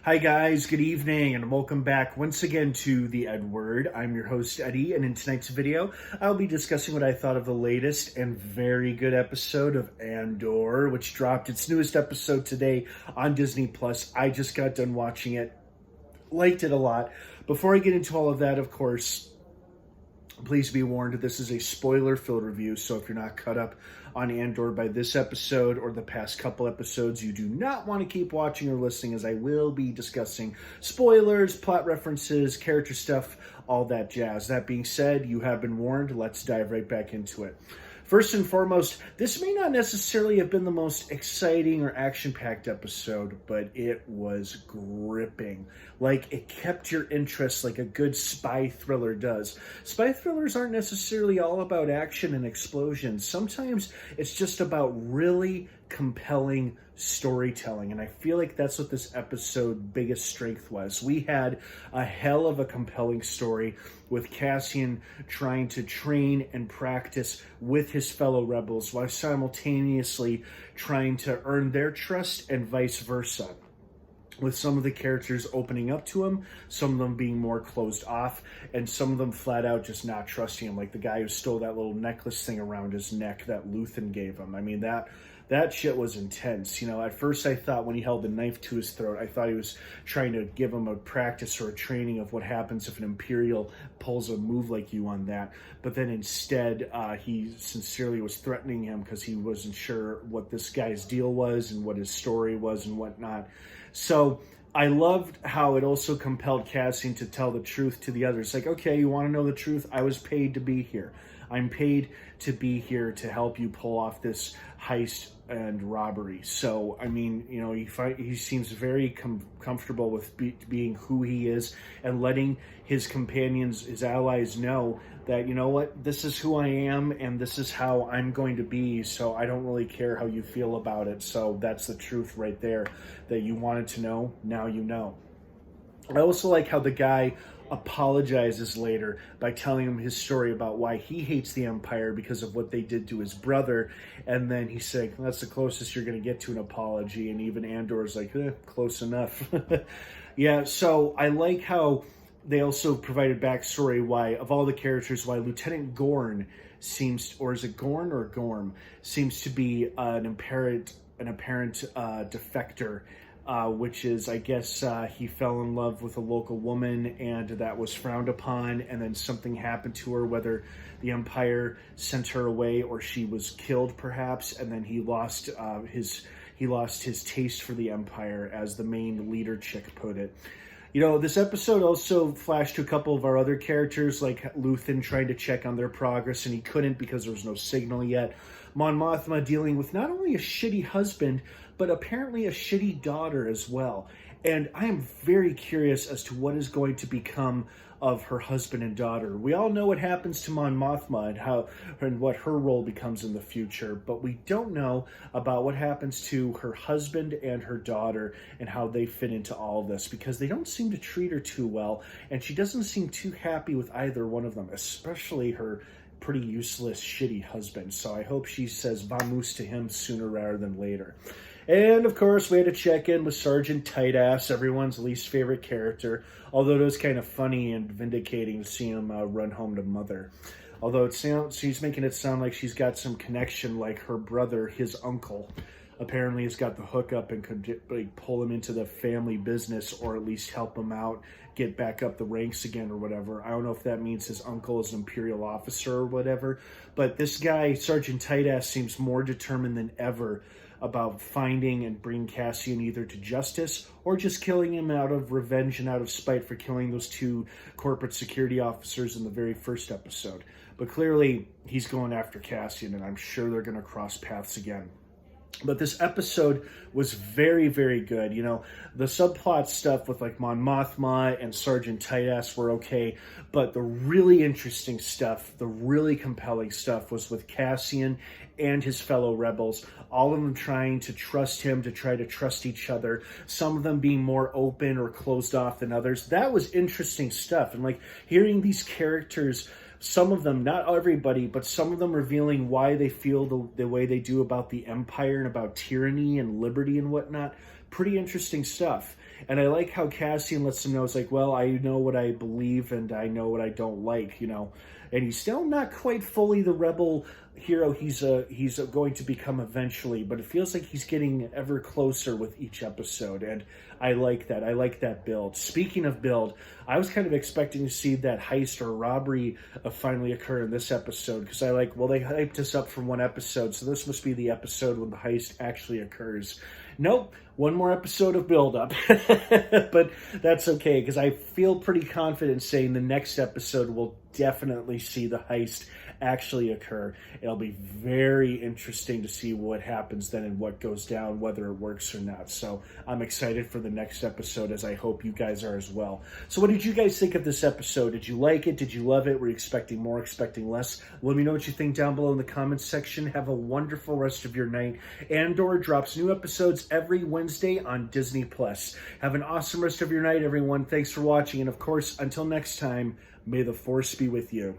Hi guys, good evening, and welcome back once again to the EdWord. I'm your host Eddie, and in tonight's video, I'll be discussing what I thought of the latest and very good episode of Andor, which dropped its newest episode today on Disney+. I just got done watching it, liked it a lot. Before I get into all of that, of course, please be warned, this is a spoiler-filled review, so if you're not caught up on Andor by this episode or the past couple episodes, you do not want to keep watching or listening, as I will be discussing spoilers, plot references, character stuff, all that jazz. That being said, you have been warned. Let's dive right back into it. First and foremost, this may not necessarily have been the most exciting or action-packed episode, but it was gripping. Like, it kept your interest like a good spy thriller does. Spy thrillers aren't necessarily all about action and explosions. Sometimes it's just about really compelling storytelling, and I feel like that's what this episode's biggest strength was. We had a hell of a compelling story with Cassian trying to train and practice with his fellow rebels while simultaneously trying to earn their trust and vice versa, with some of the characters opening up to him, some of them being more closed off, and some of them flat out just not trusting him, like the guy who stole that little necklace thing around his neck that Luthen gave him. I mean, that shit was intense. You know, at first I thought when he held the knife to his throat, I thought he was trying to give him a practice or a training of what happens if an Imperial pulls a move like you on that. But then instead, he sincerely was threatening him because he wasn't sure what this guy's deal was and what his story was and whatnot. So I loved how it also compelled Cassian to tell the truth to the others. Like, okay, you want to know the truth? I was paid to be here. I'm paid to be here to help you pull off this heist and robbery. So, I mean, you know, he seems very comfortable with being who he is and letting his companions, his allies, know that, you know what, this is who I am and this is how I'm going to be, so I don't really care how you feel about it. So that's the truth right there that you wanted to know. Now you know. I also like how the guy apologizes later by telling him his story about why he hates the Empire because of what they did to his brother, and then he's saying, that's the closest you're going to get to an apology, and even Andor's like, close enough. Yeah, so I like how they also provided backstory why, of all the characters, why Lieutenant Gorn seems, or is it Gorn or Gorm, seems to be an apparent defector. Which is, I guess, he fell in love with a local woman and that was frowned upon, and then something happened to her, whether the Empire sent her away or she was killed perhaps, and then he lost his taste for the Empire, as the main leader chick put it. You know, this episode also flashed to a couple of our other characters, like Luthen trying to check on their progress, and he couldn't because there was no signal yet. Mon Mothma dealing with not only a shitty husband, but apparently a shitty daughter as well. And I am very curious as to what is going to become of her husband and daughter. We all know what happens to Mon Mothma and what her role becomes in the future, but we don't know about what happens to her husband and her daughter and how they fit into all of this, because they don't seem to treat her too well, and she doesn't seem too happy with either one of them, especially her pretty useless, shitty husband. So I hope she says vamos to him sooner rather than later. And, of course, we had to check in with Sergeant Tightass, everyone's least favorite character, although it was kind of funny and vindicating to see him run home to Mother. Although she's making it sound like she's got some connection, like her brother, his uncle, apparently has got the hookup and could pull him into the family business, or at least help him out, get back up the ranks again or whatever. I don't know if that means his uncle is an Imperial officer or whatever, but this guy, Sergeant Tightass, seems more determined than ever about finding and bringing Cassian either to justice or just killing him out of revenge and out of spite for killing those two corporate security officers in the very first episode. But clearly, he's going after Cassian, and I'm sure they're going to cross paths again. But this episode was very, very good. You know, the subplot stuff with like Mon Mothma and Sergeant Tightass were okay, but the really interesting stuff, the really compelling stuff was with Cassian and his fellow rebels, all of them trying to trust him, to try to trust each other, some of them being more open or closed off than others. That was interesting stuff. And like hearing these characters, some of them, not everybody, but some of them revealing why they feel the way they do about the Empire and about tyranny and liberty and whatnot. Pretty interesting stuff. And I like how Cassian lets him know, it's like, well, I know what I believe and I know what I don't like, and he's still not quite fully the rebel hero he's going to become eventually, but it feels like he's getting ever closer with each episode, and I like that. I like that build. Speaking of build, I was kind of expecting to see that heist or robbery finally occur in this episode, because they hyped us up from one episode, so this must be the episode when the heist actually occurs. Nope, one more episode of build-up. But that's okay, because I feel pretty confident saying the next episode will definitely see the heist actually occur. It'll be very interesting to see what happens then and what goes down, whether it works or not. So I'm excited for the next episode, as I hope you guys are as well. So what did you guys think of this episode? Did you like it? Did you love it? Were you expecting more, expecting less? Let me know what you think down below in the comments section. Have a wonderful rest of your night. Andor drops new episodes every Wednesday on Disney+. Have an awesome rest of your night, everyone. Thanks for watching. And of course, until next time, may the Force be with you.